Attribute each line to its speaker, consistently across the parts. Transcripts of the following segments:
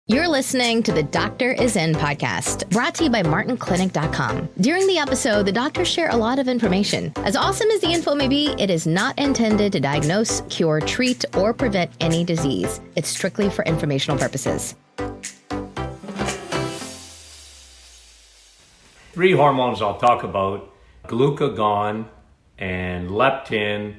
Speaker 1: You're listening to the Doctor Is In podcast, brought to you by MartinClinic.com. During the episode, the doctors share a lot of information. As awesome as the info may be, it is not intended to diagnose, cure, treat, or prevent any disease. It's strictly for informational purposes.
Speaker 2: 3 hormones I'll talk about: glucagon and leptin,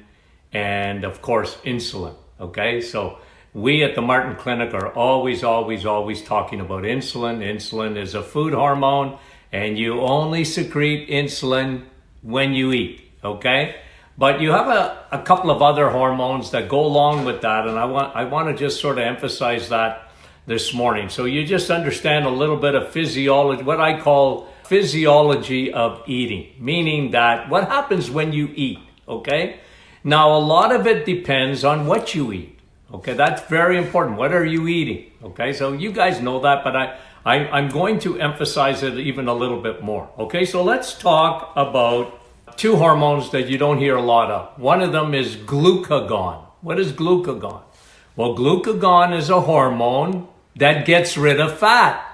Speaker 2: and of course insulin. Okay, so we at the Martin Clinic are always talking about insulin. Insulin is a food hormone, and you only secrete insulin when you eat, okay? But you have a couple of other hormones that go along with that, and I want to just sort of emphasize that this morning. So you just understand a little bit of physiology, what I call physiology of eating, meaning that what happens when you eat, okay? Now, a lot of it depends on what you eat. Okay, that's very important. What are you eating? Okay, so you guys know that, but I'm going to emphasize it even a little bit more. Okay, so let's talk about 2 hormones that you don't hear a lot of. One of them is glucagon. What is glucagon? Well, glucagon is a hormone that gets rid of fat.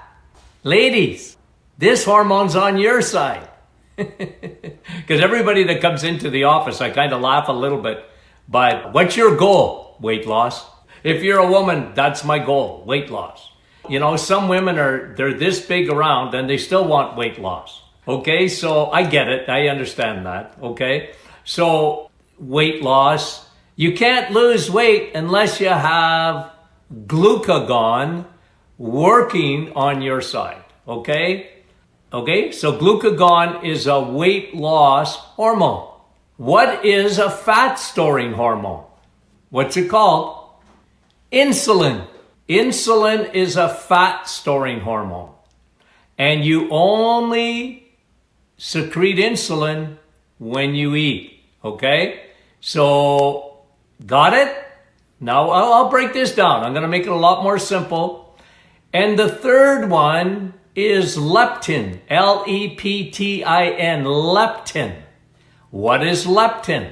Speaker 2: Ladies, this hormone's on your side. Because everybody that comes into the office, I kind of laugh a little bit, but what's your goal? Weight loss. If you're a woman, that's my goal, weight loss. You know, some women they're this big around and they still want weight loss. Okay, so I get it. I understand that. Okay, so weight loss, you can't lose weight unless you have glucagon working on your side. Okay, so glucagon is a weight loss hormone. What is a fat storing hormone? What's it called? Insulin. Insulin is a fat storing hormone. And you only secrete insulin when you eat. Okay? So, got it? Now I'll break this down. I'm going to make it a lot more simple. And the third one is leptin. L-E-P-T-I-N. Leptin. What is leptin?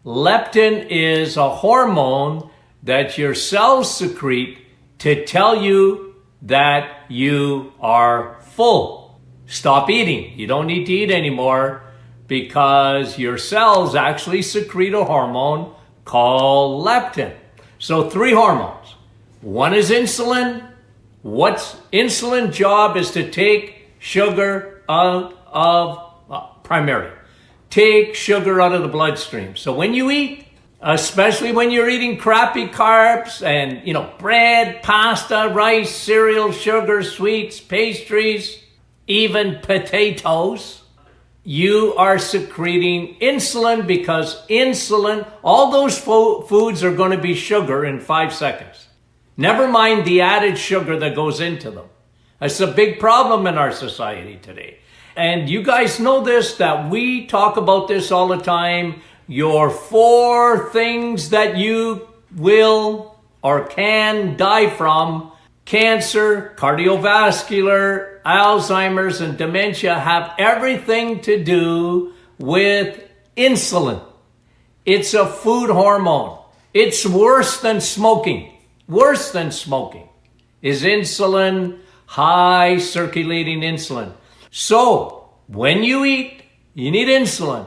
Speaker 2: Leptin is a hormone that your cells secrete to tell you that you are full. Stop eating. You don't need to eat anymore because your cells actually secrete a hormone called leptin. So 3 hormones. One is insulin. What's insulin job is to take sugar out of primarily. Take sugar out of the bloodstream. So when you eat, especially when you're eating crappy carbs and, bread, pasta, rice, cereal, sugar, sweets, pastries, even potatoes, you are secreting insulin because insulin, all those foods are going to be sugar in 5 seconds. Never mind the added sugar that goes into them. That's a big problem in our society today. And you guys know this, that we talk about this all the time. Your 4 things that you will or can die from: cancer, cardiovascular, Alzheimer's, and dementia have everything to do with insulin. It's a food hormone. It's worse than smoking. Worse than smoking is insulin, high circulating insulin. So, when you eat, you need insulin.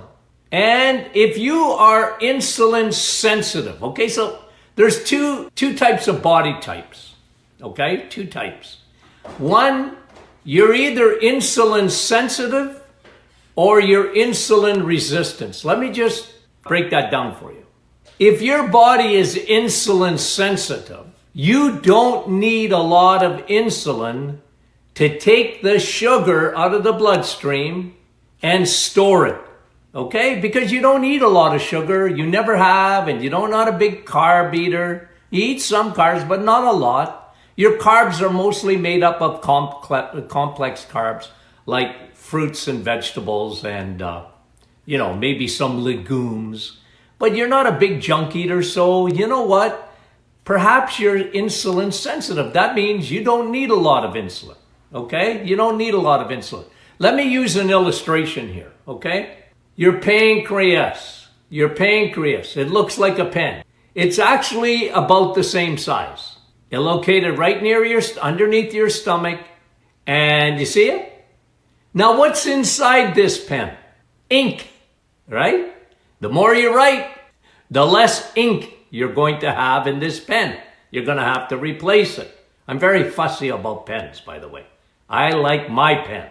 Speaker 2: And if you are insulin sensitive, okay, so there's two types of body types, okay, 2 types. One, you're either insulin sensitive or you're insulin resistant. Let me just break that down for you. If your body is insulin sensitive, you don't need a lot of insulin to take the sugar out of the bloodstream and store it, okay? Because you don't eat a lot of sugar, you never have, and you're not a big carb eater. You eat some carbs, but not a lot. Your carbs are mostly made up of complex carbs, like fruits and vegetables and, maybe some legumes. But you're not a big junk eater, so you know what? Perhaps you're insulin sensitive. That means you don't need a lot of insulin. Okay? You don't need a lot of insulin. Let me use an illustration here, okay? Your pancreas, it looks like a pen. It's actually about the same size. It's located right near underneath your stomach. And you see it? Now what's inside this pen? Ink, right? The more you write, the less ink you're going to have in this pen. You're going to have to replace it. I'm very fussy about pens, by the way. I like my pen.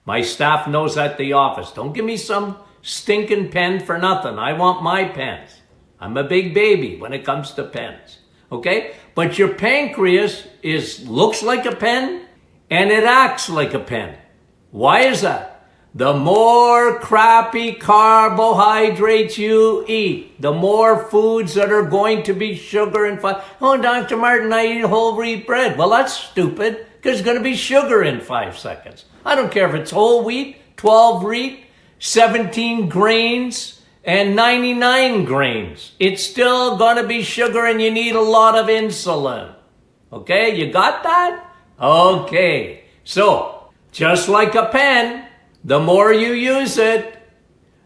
Speaker 2: My staff knows at the office. Don't give me some stinking pen for nothing. I want my pens. I'm a big baby when it comes to pens. Okay? But your pancreas looks like a pen and it acts like a pen. Why is that? The more crappy carbohydrates you eat, the more foods that are going to be sugar and fat. Oh, Dr. Martin, I eat whole wheat bread. Well, that's stupid because it's going to be sugar in 5 seconds. I don't care if it's whole wheat, 12 wheat, 17 grains, and 99 grains. It's still going to be sugar and you need a lot of insulin. Okay, you got that? Okay, so just like a pen, the more you use it,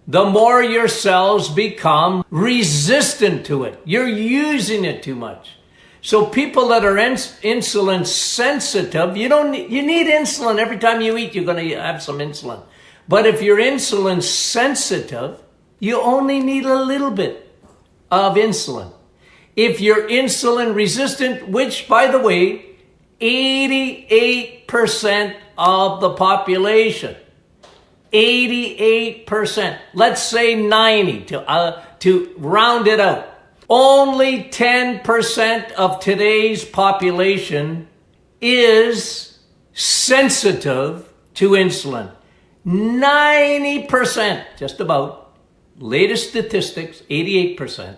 Speaker 2: the more your cells become resistant to it. You're using it too much. So people that are insulin sensitive, you need insulin. Every time you eat, you're going to have some insulin. But if you're insulin sensitive, you only need a little bit of insulin. If you're insulin resistant, which, by the way, 88% of the population, 88%, let's say 90 to round it out. Only 10% of today's population is sensitive to insulin. 90%, just about, latest statistics, 88%,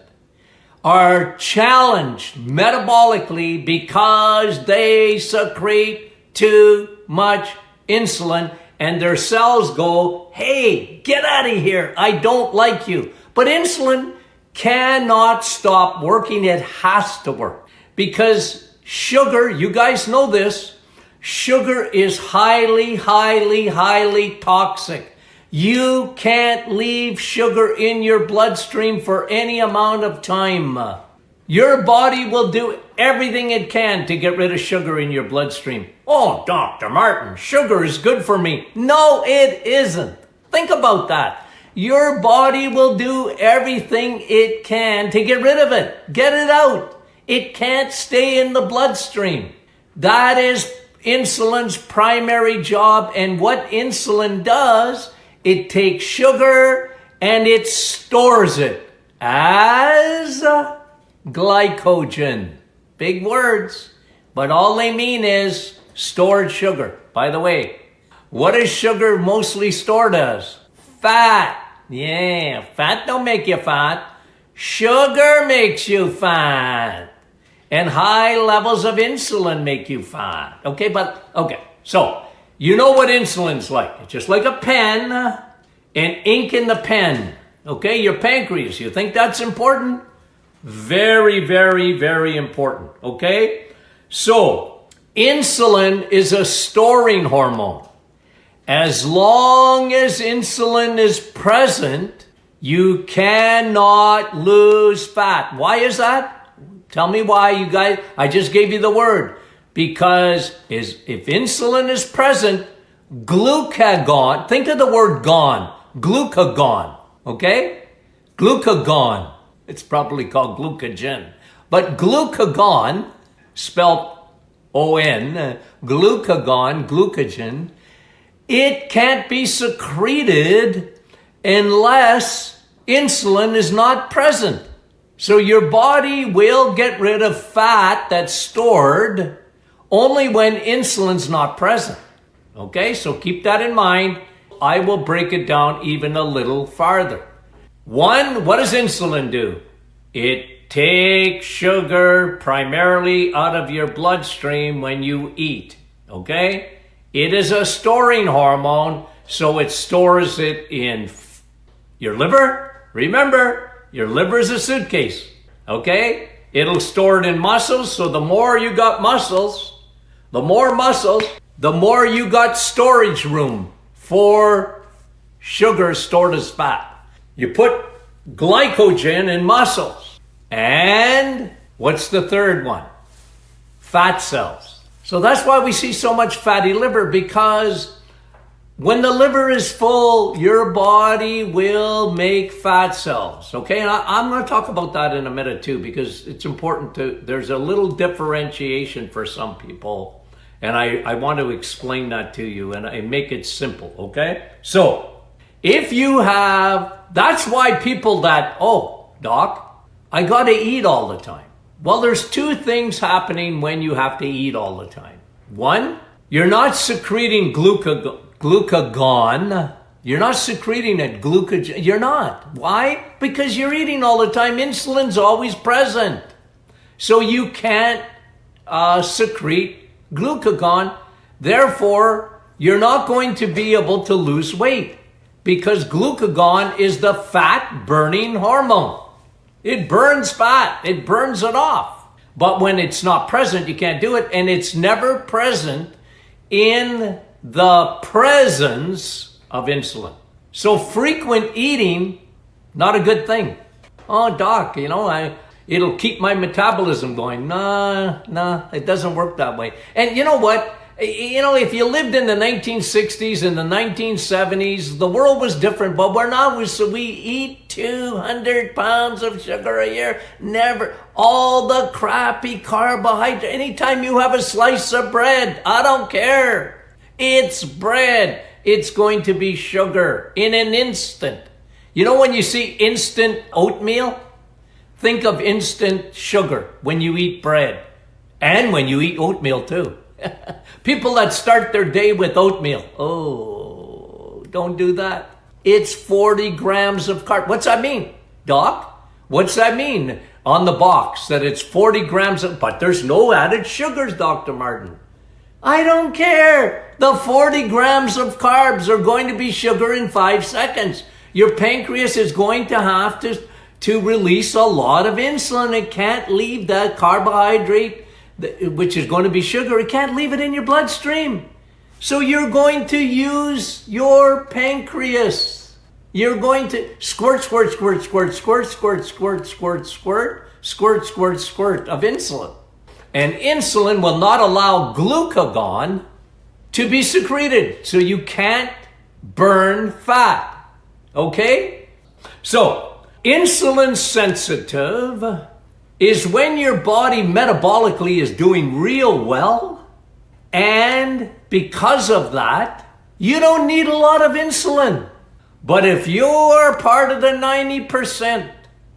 Speaker 2: are challenged metabolically because they secrete too much insulin and their cells go, hey, get out of here. I don't like you. But insulin cannot stop working. It has to work because sugar, you guys know this, sugar is highly, highly, highly toxic. You can't leave sugar in your bloodstream for any amount of time. Your body will do everything it can to get rid of sugar in your bloodstream. Oh, Dr. Martin, sugar is good for me. No, it isn't. Think about that. Your body will do everything it can to get rid of it. Get it out. It can't stay in the bloodstream. That is insulin's primary job. And what insulin does, it takes sugar and it stores it as glycogen. Big words, but all they mean is stored sugar. By the way, what is sugar mostly stored as? Fat. Yeah, fat don't make you fat. Sugar makes you fat. And high levels of insulin make you fat. Okay, so you know what insulin's like. It's just like a pen and ink in the pen. Okay, your pancreas, you think that's important? Very, very, very important. Okay, so insulin is a storing hormone. As long as insulin is present, you cannot lose fat. Why is that? Tell me why, you guys. I just gave you the word. Because if insulin is present, glucagon, think of the word gone, glucagon, okay? Glucagon, it's probably called glucogen. But glucagon, spelled O-N, glucagon, it can't be secreted unless insulin is not present. So your body will get rid of fat that's stored only when insulin's not present. Okay, so keep that in mind. I will break it down even a little farther. One, what does insulin do? It takes sugar primarily out of your bloodstream when you eat. Okay? It is a storing hormone, so it stores it in your liver. Remember, your liver is a suitcase, okay? It'll store it in muscles, so the more you got muscles, the more you got storage room for sugar stored as fat. You put glycogen in muscles. And what's the third one? fat cells. So that's why we see so much fatty liver, because when the liver is full, your body will make fat cells, okay? And I'm going to talk about that in a minute too, because it's important there's a little differentiation for some people. And I want to explain that to you and make it simple, okay? So, if you have, that's why people that, oh, doc, I got to eat all the time. Well, there's two things happening when you have to eat all the time. One, you're not secreting glucagon. You're not secreting it, glucagon. You're not. Why? Because you're eating all the time. Insulin's always present. So you can't secrete glucagon. Therefore, you're not going to be able to lose weight, because glucagon is the fat burning hormone. It burns fat. It burns it off. But when it's not present, you can't do it. And it's never present in the presence of insulin. So frequent eating, not a good thing. Oh, doc, it'll keep my metabolism going. Nah, it doesn't work that way. And you know what? If you lived in the 1960s and the 1970s, the world was different, but we're not. We eat 200 pounds of sugar a year. Never. All the crappy carbohydrate. Anytime you have a slice of bread, I don't care. It's bread. It's going to be sugar in an instant. When you see instant oatmeal, think of instant sugar when you eat bread and when you eat oatmeal too. People that start their day with oatmeal, oh, don't do that. It's 40 grams of carb. What's that mean, doc? What's that mean on the box that it's 40 grams of, but there's no added sugars, Dr. Martin? I don't care. The 40 grams of carbs are going to be sugar in 5 seconds. Your pancreas is going to have to release a lot of insulin. It can't leave that carbohydrate, which is going to be sugar. It can't leave it in your bloodstream. So you're going to use your pancreas. You're going to squirt of insulin. And insulin will not allow glucagon to be secreted. So you can't burn fat. Okay? So, insulin sensitive is when your body metabolically is doing real well, and because of that, you don't need a lot of insulin. But if you're part of the 90%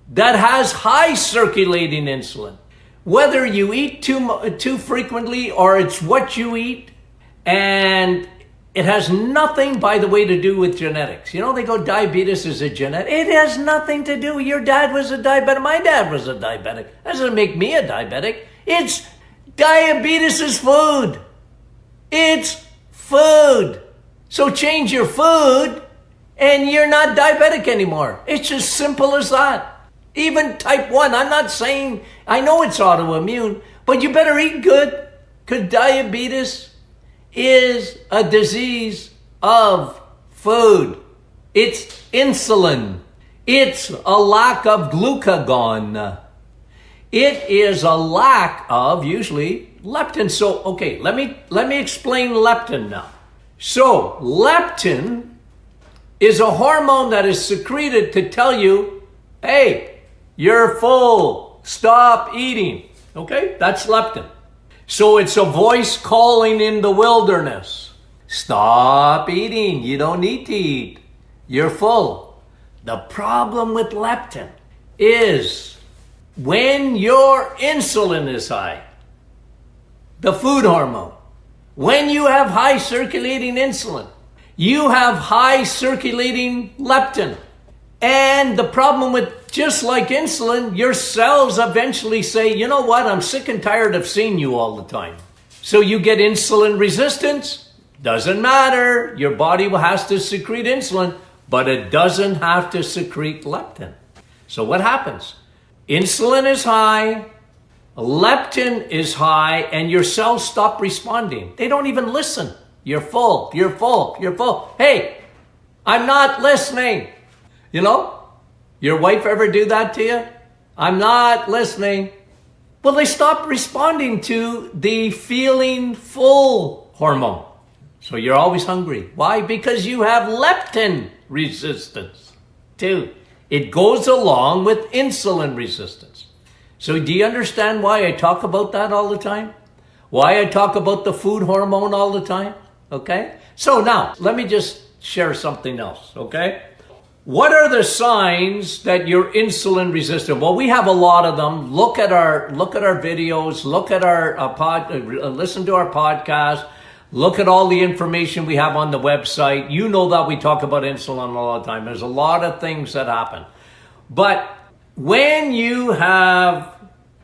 Speaker 2: that has high circulating insulin, whether you eat too frequently or it's what you eat, and it has nothing, by the way, to do with genetics. They go, diabetes is a genetic. It has nothing to do. Your dad was a diabetic. My dad was a diabetic. That doesn't make me a diabetic. It's diabetes is food. It's food. So change your food and you're not diabetic anymore. It's as simple as that. Even type 1. I'm not saying, I know it's autoimmune, but you better eat good, because diabetes is a disease of food. It's insulin. It's a lack of glucagon. It is a lack of usually leptin. So, okay, let me explain leptin now. So, leptin is a hormone that is secreted to tell you, hey, you're full, stop eating. Okay, that's leptin. So it's a voice calling in the wilderness. Stop eating. You don't need to eat. You're full. The problem with leptin is when your insulin is high, the food hormone, when you have high circulating insulin, you have high circulating leptin. And the problem with, just like insulin, your cells eventually say, you know what, I'm sick and tired of seeing you all the time. So you get insulin resistance. Doesn't matter. Your body has to secrete insulin, but it doesn't have to secrete leptin. So what happens? Insulin is high, leptin is high, and your cells stop responding. They don't even listen. You're full, you're full, you're full. Hey, I'm not listening. Your wife ever do that to you? I'm not listening. Well, they stop responding to the feeling full hormone. So you're always hungry. Why? Because you have leptin resistance too. It goes along with insulin resistance. So do you understand why I talk about that all the time? Why I talk about the food hormone all the time? Okay? So now, let me just share something else, okay? What are the signs that you're insulin resistant? Well, we have a lot of them. Look at our videos, look at our listen to our podcast, look at all the information we have on the website. You know that we talk about insulin all the time. There's a lot of things that happen. But when you have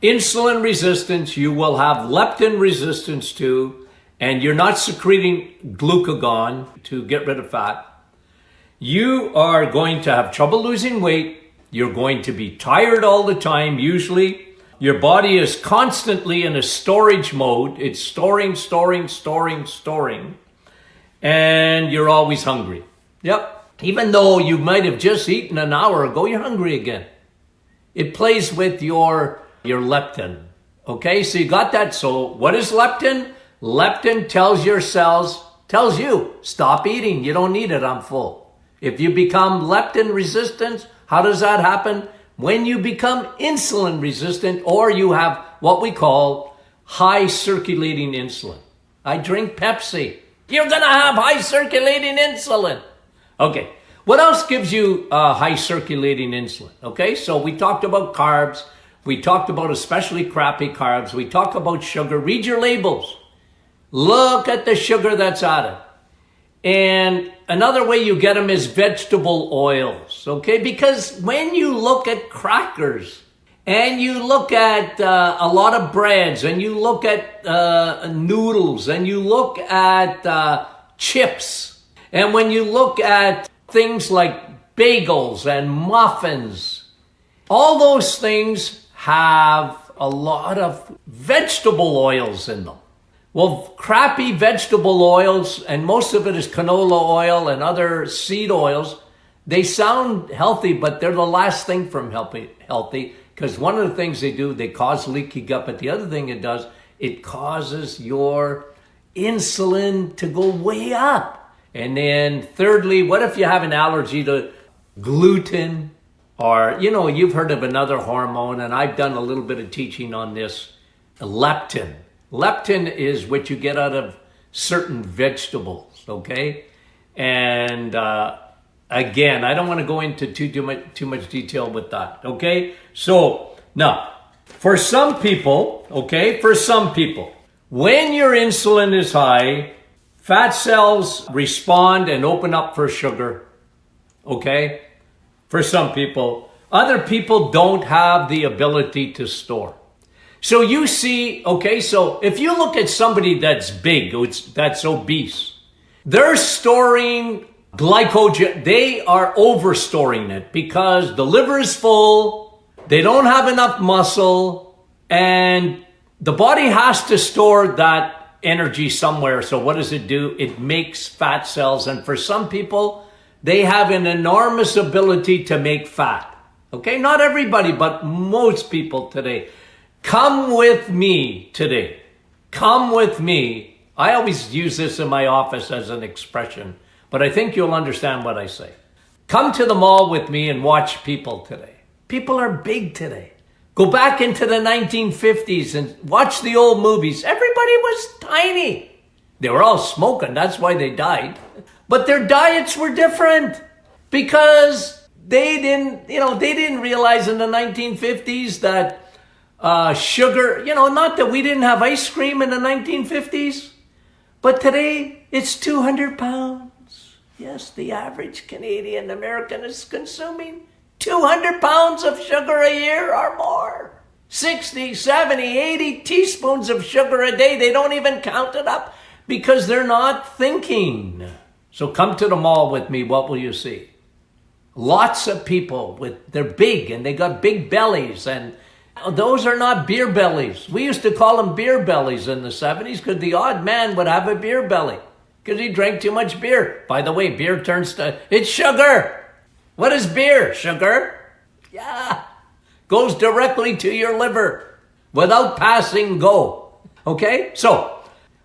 Speaker 2: insulin resistance, you will have leptin resistance too, and you're not secreting glucagon to get rid of fat. You are going to have trouble losing weight. You're going to be tired all the time. Usually, your body is constantly in a storage mode. It's storing. And you're always hungry. Yep. Even though you might have just eaten an hour ago, you're hungry again. It plays with your leptin. Okay, so you got that. So what is leptin? Leptin tells your cells, tells you, stop eating. You don't need it. I'm full. If you become leptin resistant, how does that happen? When you become insulin resistant, or you have what we call high circulating insulin. I drink Pepsi. You're going to have high circulating insulin. Okay. What else gives you high circulating insulin? Okay. So we talked about carbs. We talked about especially crappy carbs. We talk about sugar. Read your labels. Look at the sugar that's added. And another way you get them is vegetable oils, okay? Because when you look at crackers and you look at a lot of breads and you look at noodles and you look at chips, and when you look at things like bagels and muffins, all those things have a lot of vegetable oils in them. Well, crappy vegetable oils, and most of it is canola oil and other seed oils, they sound healthy, but they're the last thing from healthy, because one of the things they do, they cause leaky gut, but the other thing it does, it causes your insulin to go way up. And then thirdly, what if you have an allergy to gluten, or, you've heard of another hormone, and I've done a little bit of teaching on this, leptin. Leptin is what you get out of certain vegetables, okay? And again, I don't want to go into too much detail with that, okay? So now, for some people, when your insulin is high, fat cells respond and open up for sugar, okay? For some people. Other people don't have the ability to store. So you see, okay, so if you look at somebody that's big, that's obese, they're storing glycogen. They are overstoring it because the liver is full, they don't have enough muscle, and the body has to store that energy somewhere. So what does it do? It makes fat cells. And for some people, they have an enormous ability to make fat. Okay, not everybody, but most people today. Come with me today. Come with me. I always use this in my office as an expression, but I think you'll understand what I say. Come to the mall with me and watch people today. People are big today. Go back into the 1950s and watch the old movies. Everybody was tiny. They were all smoking. That's why they died. But their diets were different because they didn't realize in the 1950s that sugar, not that we didn't have ice cream in the 1950s, but today it's 200 pounds. Yes, the average Canadian American is consuming 200 pounds of sugar a year or more. 60, 70, 80 teaspoons of sugar a day. They don't even count it up because they're not thinking. So come to the mall with me. What will you see? Lots of people they're big and they got big bellies, and those are not beer bellies. We used to call them beer bellies in the 70s because the odd man would have a beer belly because he drank too much beer. By the way, beer it's sugar. What is beer? Sugar? Yeah. Goes directly to your liver. without passing go. Okay? So,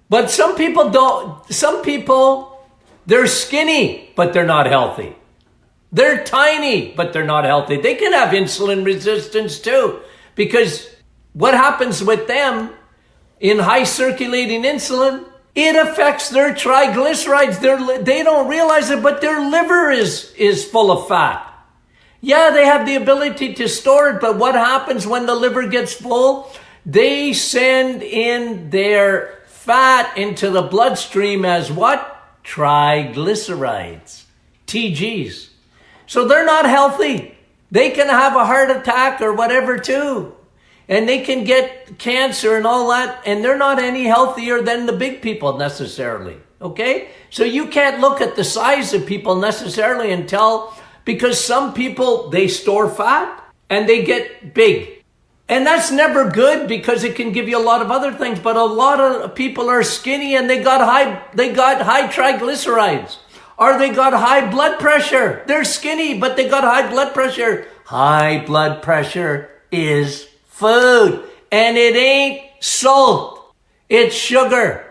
Speaker 2: but some people they're skinny, but they're not healthy. They're tiny, but they're not healthy. They can have insulin resistance too, because what happens with them in high circulating insulin, it affects their triglycerides. They don't realize it, but their liver is full of fat. Yeah, they have the ability to store it, but what happens when the liver gets full? They send in their fat into the bloodstream as what? Triglycerides, TGs. So they're not healthy. They can have a heart attack or whatever too. And they can get cancer and all that. And they're not any healthier than the big people necessarily. Okay? So you can't look at the size of people necessarily and tell, because some people, they store fat and they get big. And that's never good because it can give you a lot of other things. But a lot of people are skinny and they got high triglycerides. Or they got high blood pressure. They're skinny, but they got high blood pressure. High blood pressure is food. And it ain't salt. It's sugar.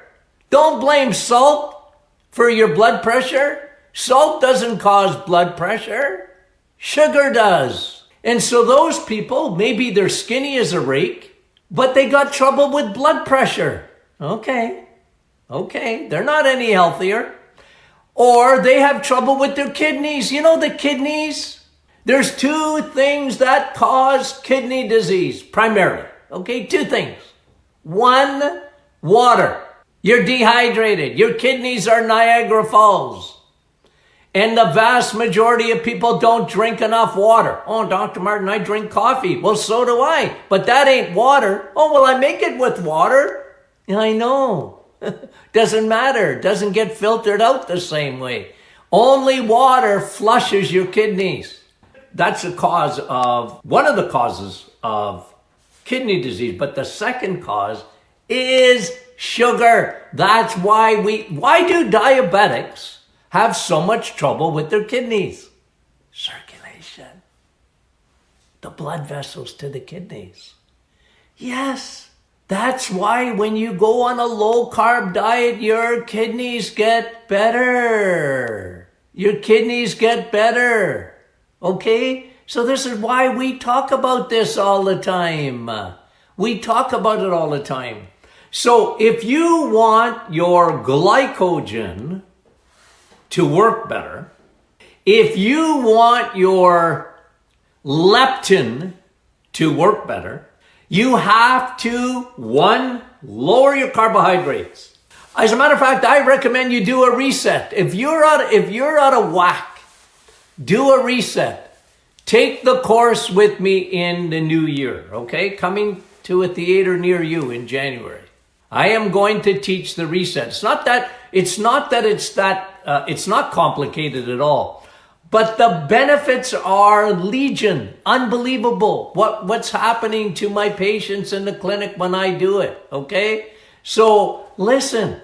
Speaker 2: Don't blame salt for your blood pressure. Salt doesn't cause blood pressure. Sugar does. And so those people, maybe they're skinny as a rake, but they got trouble with blood pressure. Okay. They're not any healthier. Or they have trouble with their kidneys. You know the kidneys? There's two things that cause kidney disease, primarily. Okay, two things. One, water. You're dehydrated. Your kidneys are Niagara Falls. And the vast majority of people don't drink enough water. Oh, Dr. Martin, I drink coffee. Well, so do I. But that ain't water. Oh, well, I make it with water. Yeah, I know. Doesn't matter. Doesn't get filtered out the same way. Only water flushes your kidneys. That's one of the causes of kidney disease. But the second cause is sugar. That's why do diabetics have so much trouble with their kidneys? Circulation. The blood vessels to the kidneys. Yes. That's why when you go on a low-carb diet, your kidneys get better. Your kidneys get better. Okay? So this is why we talk about this all the time. We talk about it all the time. So if you want your glycogen to work better, if you want your leptin to work better, you have to, one, lower your carbohydrates. As a matter of fact, I recommend you do a reset. If you're out of whack, do a reset. Take the course with me in the new year, okay? Coming to a theater near you in January. I am going to teach the reset. It's not complicated at all. But the benefits are legion, unbelievable. What's happening to my patients in the clinic when I do it, okay? So listen,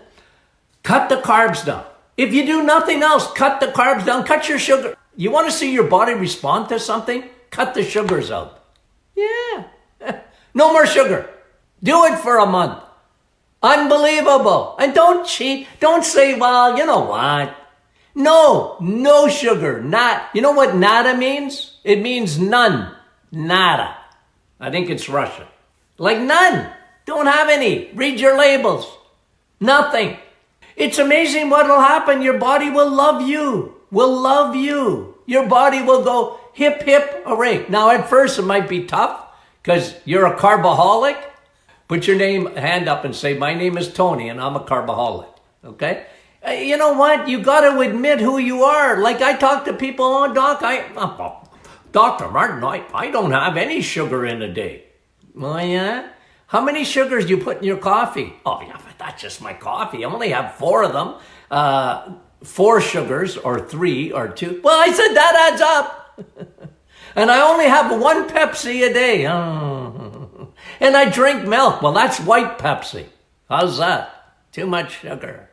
Speaker 2: cut the carbs down. If you do nothing else, cut the carbs down, cut your sugar. You want to see your body respond to something? Cut the sugars out. Yeah, no more sugar. Do it for a month. Unbelievable. And don't cheat. Don't say, well, you know what? No sugar. You know what nada means? It means none. Nada. I think it's Russian. Like none. Don't have any. Read your labels. Nothing. It's amazing what will happen. Your body will love you. Will love you. Your body will go hip, hip, hooray. Now at first it might be tough because you're a carboholic. Put your hand up and say, my name is Tony and I'm a carboholic. Okay? You know what? You got to admit who you are. Like I talk to people, oh, Doc, Dr. Martin, I don't have any sugar in a day. Oh, yeah? How many sugars do you put in your coffee? Oh, yeah, but that's just my coffee. I only have 4 of them. 4 sugars or 3 or 2. Well, I said that adds up. And I only have 1 Pepsi a day. Oh. And I drink milk. Well, that's white Pepsi. How's that? Too much sugar.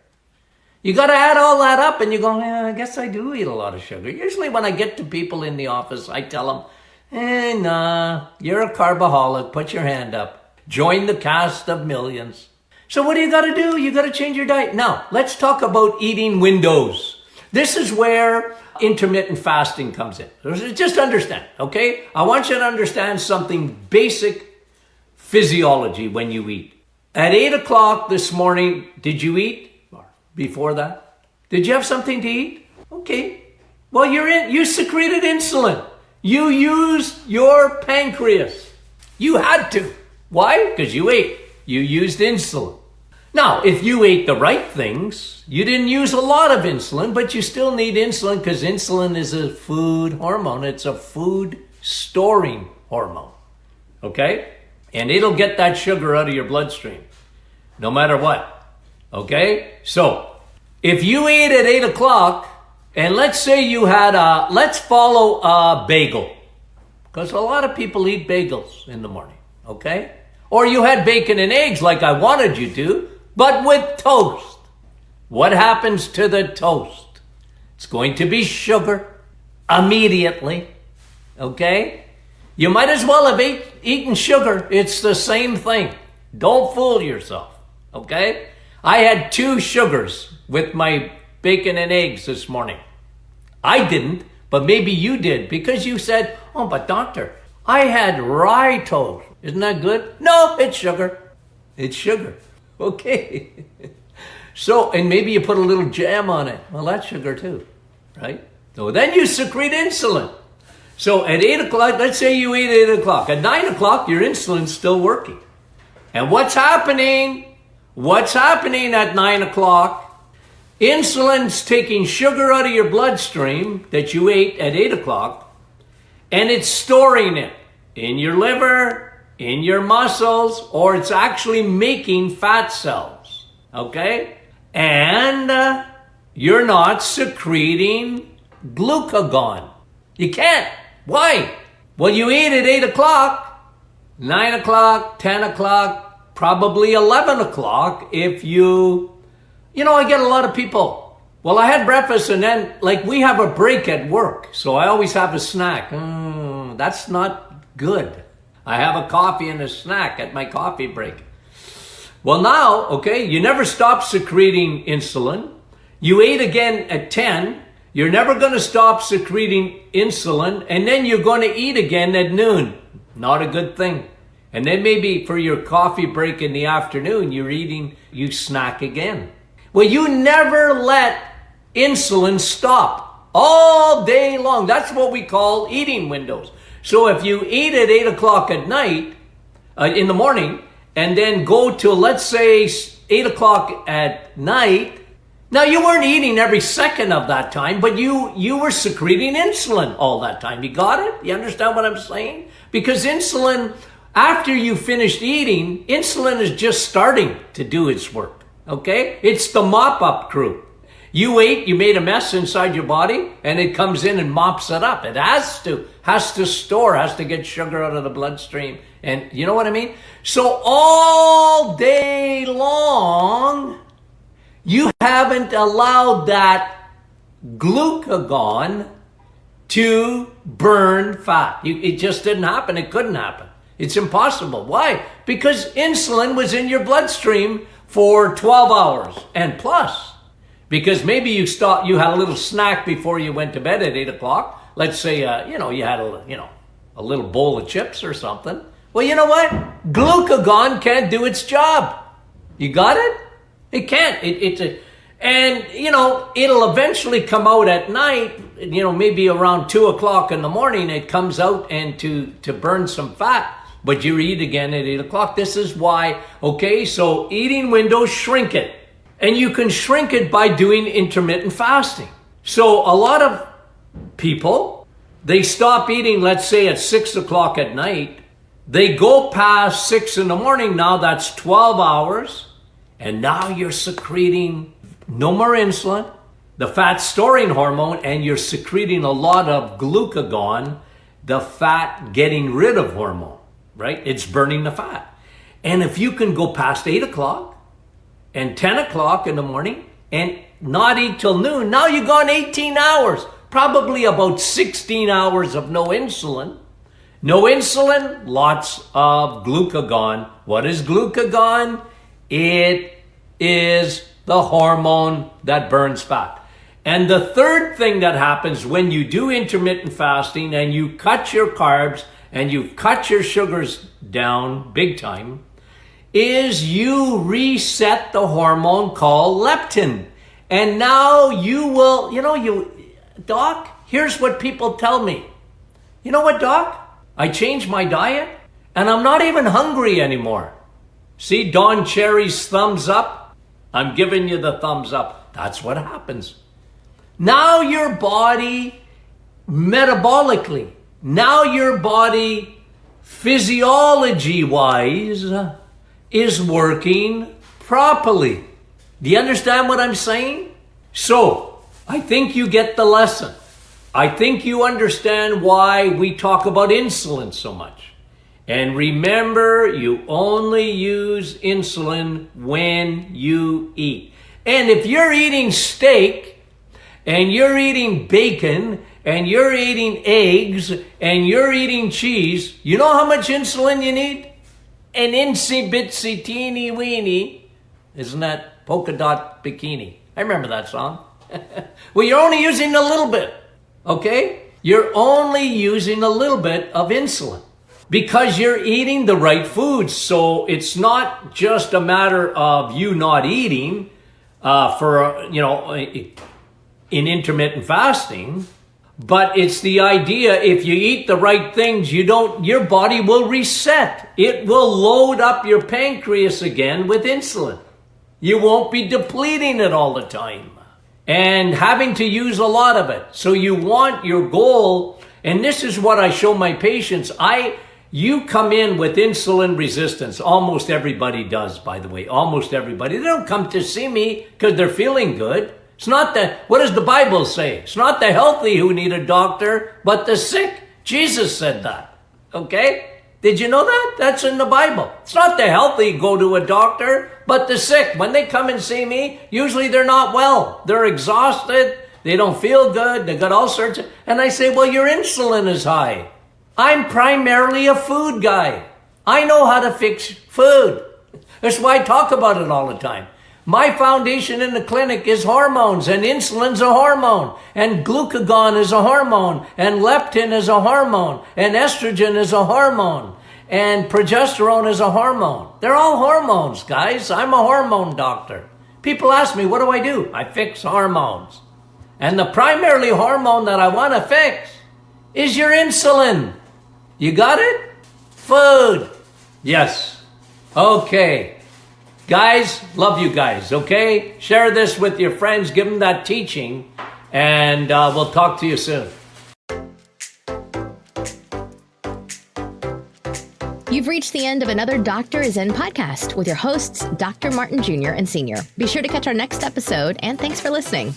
Speaker 2: You got to add all that up and you go, yeah, I guess I do eat a lot of sugar. Usually when I get to people in the office, I tell them, nah, you're a carboholic. Put your hand up. Join the cast of millions. So what do you got to do? You got to change your diet. Now, let's talk about eating windows. This is where intermittent fasting comes in. Just understand, okay? I want you to understand something basic physiology when you eat. At 8 o'clock this morning, did you eat? Before that? Did you have something to eat? Okay. Well, you secreted insulin. You used your pancreas. You had to. Why? Because you ate. You used insulin. Now, if you ate the right things, you didn't use a lot of insulin, but you still need insulin because insulin is a food hormone. It's a food storing hormone. Okay? And it'll get that sugar out of your bloodstream, no matter what. Okay? So, if you ate at 8 o'clock, and let's say you had let's follow a bagel, because a lot of people eat bagels in the morning, okay? Or you had bacon and eggs like I wanted you to, but with toast. What happens to the toast? It's going to be sugar immediately, okay? You might as well have eaten sugar. It's the same thing. Don't fool yourself, okay? I had 2 sugars with my bacon and eggs this morning. I didn't, but maybe you did because you said, oh, but doctor, I had rye toast. Isn't that good? No, it's sugar. It's sugar. Okay. So, and maybe you put a little jam on it. Well, that's sugar too, right? So then you secrete insulin. So at 8 o'clock, let's say you ate at 8 o'clock. At 9 o'clock, your insulin's still working. And what's happening? What's happening at 9 o'clock? Insulin's taking sugar out of your bloodstream that you ate at 8 o'clock, and it's storing it in your liver, in your muscles, or it's actually making fat cells, okay? And you're not secreting glucagon. You can't. Why? Well, you ate at 8 o'clock, 9 o'clock, 10 o'clock, probably 11 o'clock if I get a lot of people. Well, I had breakfast and then, we have a break at work, so I always have a snack. That's not good. I have a coffee and a snack at my coffee break. Well, now, okay, you never stop secreting insulin. You ate again at 10. You're never going to stop secreting insulin, and then you're going to eat again at noon. Not a good thing. And then maybe for your coffee break in the afternoon, you snack again. Well, you never let insulin stop all day long. That's what we call eating windows. So if you eat at 8 o'clock at night, in the morning, and then go to, let's say, 8 o'clock at night, now you weren't eating every second of that time, but you were secreting insulin all that time. You got it? You understand what I'm saying? Because insulin, after you finished eating, insulin is just starting to do its work. Okay? It's the mop-up crew. You ate, you made a mess inside your body, and it comes in and mops it up. It has to store, has to get sugar out of the bloodstream. And you know what I mean? So all day long, you haven't allowed that glucagon to burn fat. It just didn't happen. It couldn't happen. It's impossible. Why? Because insulin was in your bloodstream for 12 hours and plus. Because maybe you had a little snack before you went to bed at 8 o'clock. Let's say, you had a little bowl of chips or something. Well, you know what? Glucagon can't do its job. You got it? It can't. It'll eventually come out at night, maybe around 2 o'clock in the morning, it comes out and to burn some fat. But you eat again at 8 o'clock. This is why, okay, so eating windows, shrink it. And you can shrink it by doing intermittent fasting. So a lot of people, they stop eating, let's say at 6 o'clock at night. They go past 6 in the morning. Now that's 12 hours. And now you're secreting no more insulin, the fat storing hormone, and you're secreting a lot of glucagon, the fat getting rid of hormone, right? It's burning the fat. And if you can go past 8 o'clock, and 10 o'clock in the morning and not eat till noon, now you've gone 18 hours, probably about 16 hours of no insulin. No insulin, lots of glucagon. What is glucagon? It is the hormone that burns fat. And the third thing that happens when you do intermittent fasting and you cut your carbs and you cut your sugars down big time is you reset the hormone called leptin. And now you will, Doc, here's what people tell me. You know what, Doc? I changed my diet and I'm not even hungry anymore. See Don Cherry's thumbs up? I'm giving you the thumbs up. That's what happens. Now your body metabolically, now your body physiology-wise is working properly. Do you understand what I'm saying? So, I think you get the lesson. I think you understand why we talk about insulin so much. And remember, you only use insulin when you eat. And if you're eating steak, and you're eating bacon, and you're eating eggs, and you're eating cheese, you know how much insulin you need? An insy bitsy teeny weeny. Isn't that polka dot bikini? I remember that song. Well, you're only using a little bit. Okay? You're only using a little bit of insulin because you're eating the right foods. So it's not just a matter of you not eating in intermittent fasting, but it's the idea if you eat the right things, your body will reset. It will load up your pancreas again with insulin. You won't be depleting it all the time and having to use a lot of it. So you want your goal, and this is what I show my patients. You come in with insulin resistance. Almost everybody does, by the way. Almost everybody. They don't come to see me because they're feeling good. It's not what does the Bible say? It's not the healthy who need a doctor, but the sick. Jesus said that. Okay? Did you know that? That's in the Bible. It's not the healthy go to a doctor, but the sick. When they come and see me, usually they're not well. They're exhausted. They don't feel good. They got all sorts of... And I say, well, your insulin is high. I'm primarily a food guy. I know how to fix food. That's why I talk about it all the time. My foundation in the clinic is hormones, and insulin's a hormone, and glucagon is a hormone, and leptin is a hormone, and estrogen is a hormone, and progesterone is a hormone. They're all hormones, guys. I'm a hormone doctor. People ask me, what do I do? I fix hormones. And the primarily hormone that I want to fix is your insulin. You got it? Food. Yes. Okay. Guys, love you guys, okay? Share this with your friends. Give them that teaching. And we'll talk to you soon.
Speaker 1: You've reached the end of another Dr. Is In podcast with your hosts, Dr. Martin Jr. and Sr. Be sure to catch our next episode, and thanks for listening.